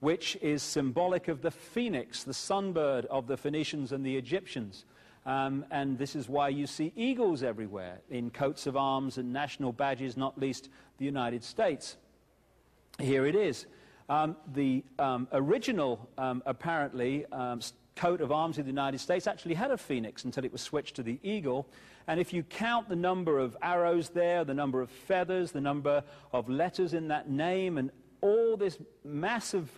which is symbolic of the phoenix, the sunbird of the Phoenicians and the Egyptians. And this is why you see eagles everywhere in coats of arms and national badges, not least the United States. Here it is. The original, apparently, coat of arms of the United States actually had a phoenix until it was switched to the eagle. And if you count the number of arrows there, the number of feathers, the number of letters in that name, and all this massive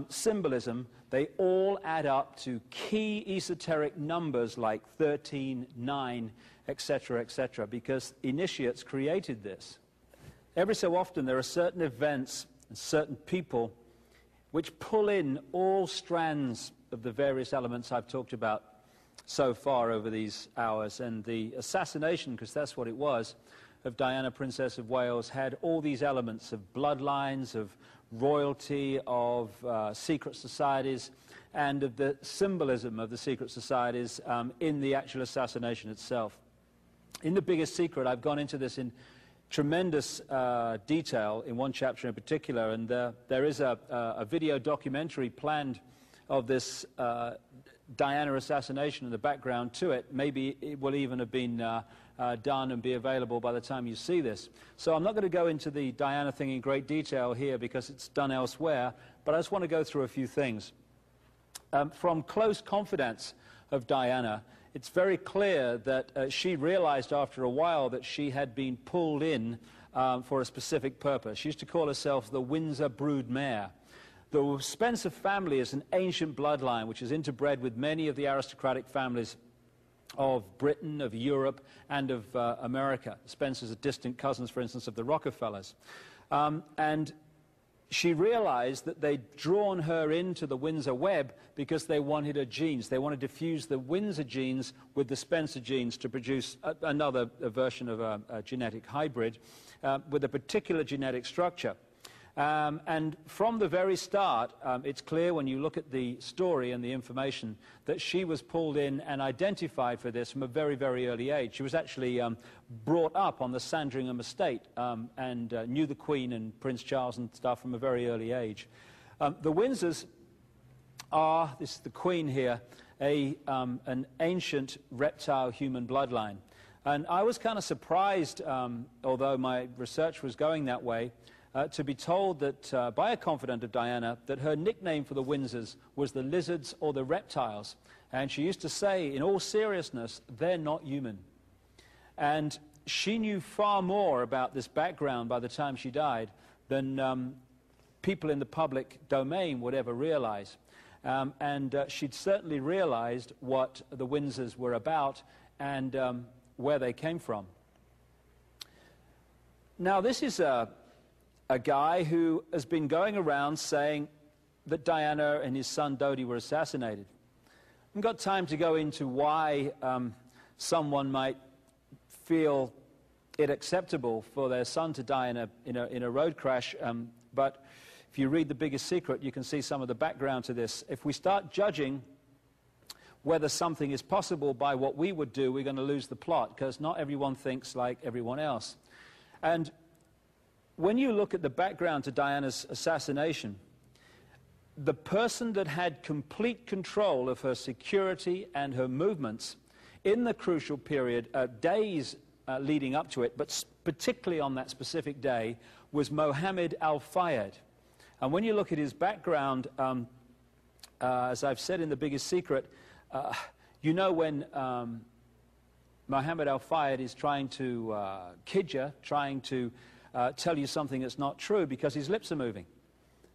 symbolism, they all add up to key esoteric numbers like 13, 9, etc., because initiates created this. Every so often there are certain events and certain people which pull in all strands of the various elements I've talked about so far over these hours. And the assassination, because that's what it was, of Diana, Princess of Wales, had all these elements of bloodlines, of royalty, of secret societies, and of the symbolism of the secret societies in the actual assassination itself. In The Biggest Secret, I've gone into this in tremendous detail in one chapter in particular, and there is a video documentary planned of this Diana assassination and the background to it. Maybe it will even have been done and be available by the time you see this. So I'm not going to go into the Diana thing in great detail here because it's done elsewhere, but I just want to go through a few things. From close confidence of Diana, it's very clear that she realized after a while that she had been pulled in for a specific purpose. She used to call herself the Windsor broodmare. The Spencer family is an ancient bloodline which is interbred with many of the aristocratic families of Britain, of Europe, and of America. Spencers are distant cousins, for instance, of the Rockefellers. And she realized that they'd drawn her into the Windsor web because they wanted her genes. They wanted to fuse the Windsor genes with the Spencer genes to produce another version of a genetic hybrid with a particular genetic structure. And from the very start, it's clear when you look at the story and the information that she was pulled in and identified for this from a very, very early age. She was actually brought up on the Sandringham estate and knew the Queen and Prince Charles and stuff from a very early age. The Windsors are, this is the Queen here, an ancient reptile human bloodline. And I was kind of surprised, although my research was going that way, to be told that by a confidant of Diana that her nickname for the Windsors was the lizards or the reptiles. And she used to say, in all seriousness, they're not human. And she knew far more about this background by the time she died than people in the public domain would ever realize. And she'd certainly realized what the Windsors were about and where they came from. Now, this is a guy who has been going around saying that Diana and his son Dodi were assassinated. I haven't got time to go into why someone might feel it acceptable for their son to die in a road crash, but if you read The Biggest Secret, you can see some of the background to this. If we start judging whether something is possible by what we would do, we're going to lose the plot, because not everyone thinks like everyone else. And when you look at the background to Diana's assassination, the person that had complete control of her security and her movements in the crucial period, days leading up to it, but particularly on that specific day, was Mohammed Al-Fayed. And when you look at his background, as I've said in The Biggest Secret, you know when Mohammed Al-Fayed is trying to kid you, trying to tell you something that's not true because his lips are moving.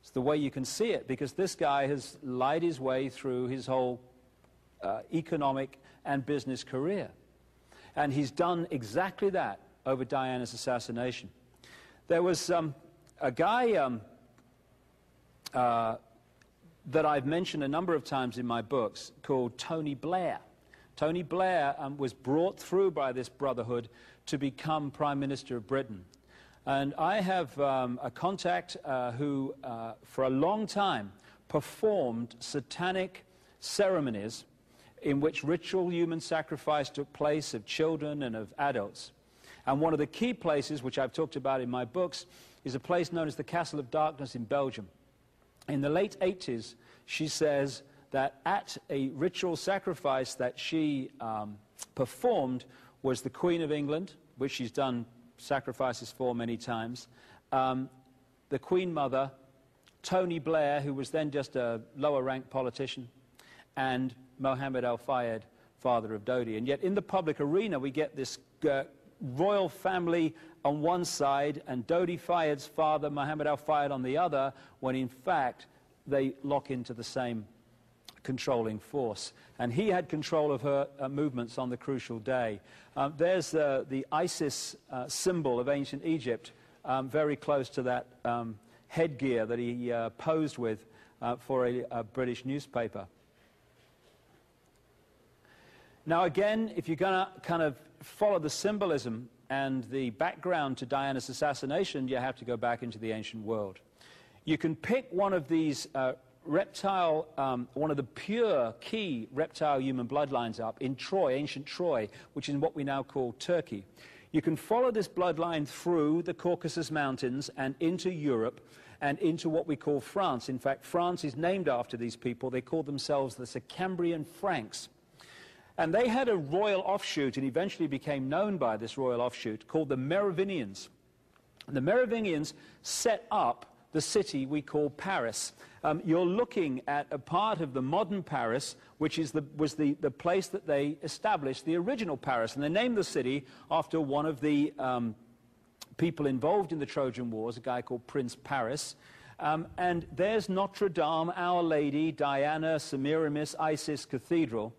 It's the way you can see it, because this guy has lied his way through his whole economic and business career. And he's done exactly that over Diana's assassination. There was a guy that I've mentioned a number of times in my books called Tony Blair. Tony Blair was brought through by this brotherhood to become Prime Minister of Britain. And I have a contact who, for a long time, performed satanic ceremonies in which ritual human sacrifice took place of children and of adults. And one of the key places, which I've talked about in my books, is a place known as the Castle of Darkness in Belgium. In the late 80s, she says that at a ritual sacrifice that she performed was the Queen of England, which she's done sacrifices for many times, the Queen Mother, Tony Blair, who was then just a lower-ranked politician, and Mohammed al-Fayed, father of Dodi. And yet in the public arena we get this royal family on one side and Dodi Fayed's father, Mohammed al-Fayed, on the other, when in fact they lock into the same controlling force. And he had control of her movements on the crucial day. There's the ISIS symbol of ancient Egypt, very close to that headgear that he posed with for a British newspaper. Now again, if you're going to kind of follow the symbolism and the background to Diana's assassination, you have to go back into the ancient world. You can pick one of these one of the pure key reptile human bloodlines up in Troy, ancient Troy, which is what we now call Turkey. You can follow this bloodline through the Caucasus Mountains and into Europe and into what we call France. In fact, France is named after these people. They call themselves the Sicambrian Franks. And they had a royal offshoot, and eventually became known by this royal offshoot, called the Merovingians. The Merovingians set up the city we call Paris. You're looking at a part of the modern Paris, which is was the place that they established the original Paris. And they named the city after one of the people involved in the Trojan Wars, a guy called Prince Paris. And there's Notre Dame, Our Lady, Diana, Semiramis, Isis Cathedral.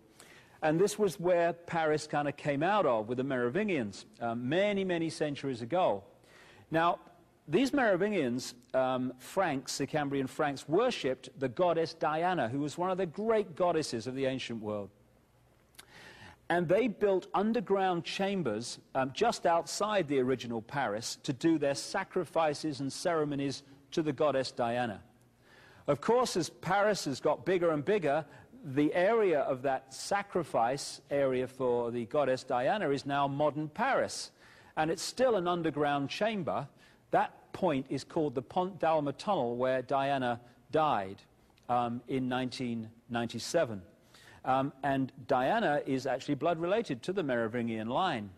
And this was where Paris kind of came out of with the Merovingians many, many centuries ago. Now, these Merovingians, Franks, Sicambrian Franks, worshipped the goddess Diana, who was one of the great goddesses of the ancient world. And they built underground chambers just outside the original Paris to do their sacrifices and ceremonies to the goddess Diana. Of course, as Paris has got bigger and bigger, the area of that sacrifice area for the goddess Diana is now modern Paris. And it's still an underground chamber. That point is called the Pont d'Alma Tunnel, where Diana died in 1997. And Diana is actually blood related to the Merovingian line.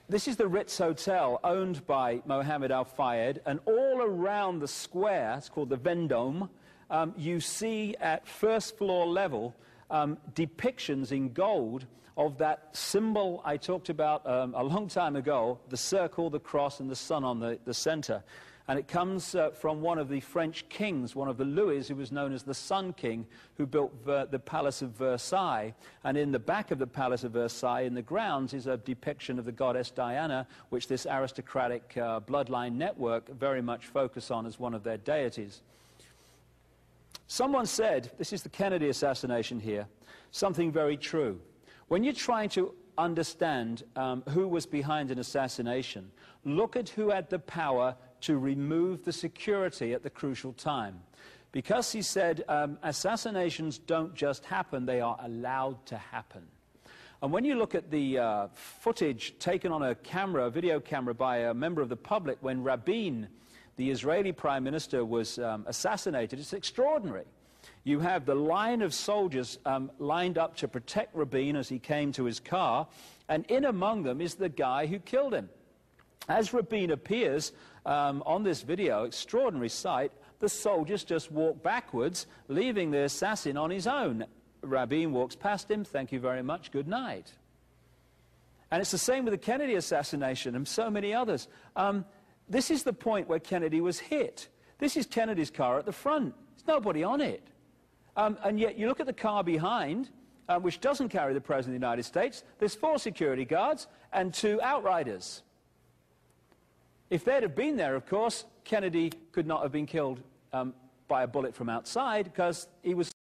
This is the Ritz Hotel, owned by Mohammed al-Fayed, and all around the square, it's called the Vendôme, you see at first floor level depictions in gold of that symbol I talked about a long time ago, the circle, the cross, and the sun on the center. And it comes from one of the French kings, one of the Louis, who was known as the Sun King, who built the Palace of Versailles. And in the back of the Palace of Versailles, in the grounds, is a depiction of the goddess Diana, which this aristocratic bloodline network very much focus on as one of their deities. Someone said, this is the Kennedy assassination here, something very true. When you're trying to understand who was behind an assassination, look at who had the power to remove the security at the crucial time. Because he said assassinations don't just happen, they are allowed to happen. And when you look at the footage taken on a camera, a video camera, by a member of the public when Rabin, the Israeli prime minister, was assassinated, it's extraordinary. You have the line of soldiers lined up to protect Rabin as he came to his car, and in among them is the guy who killed him. As Rabin appears on this video, extraordinary sight, the soldiers just walk backwards, leaving the assassin on his own. Rabin walks past him, thank you very much, good night. And it's the same with the Kennedy assassination and so many others. This is the point where Kennedy was hit. This is Kennedy's car at the front. There's nobody on it. And yet you look at the car behind, which doesn't carry the President of the United States. There's 4 security guards and 2 outriders. If they'd have been there, of course, Kennedy could not have been killed by a bullet from outside because he was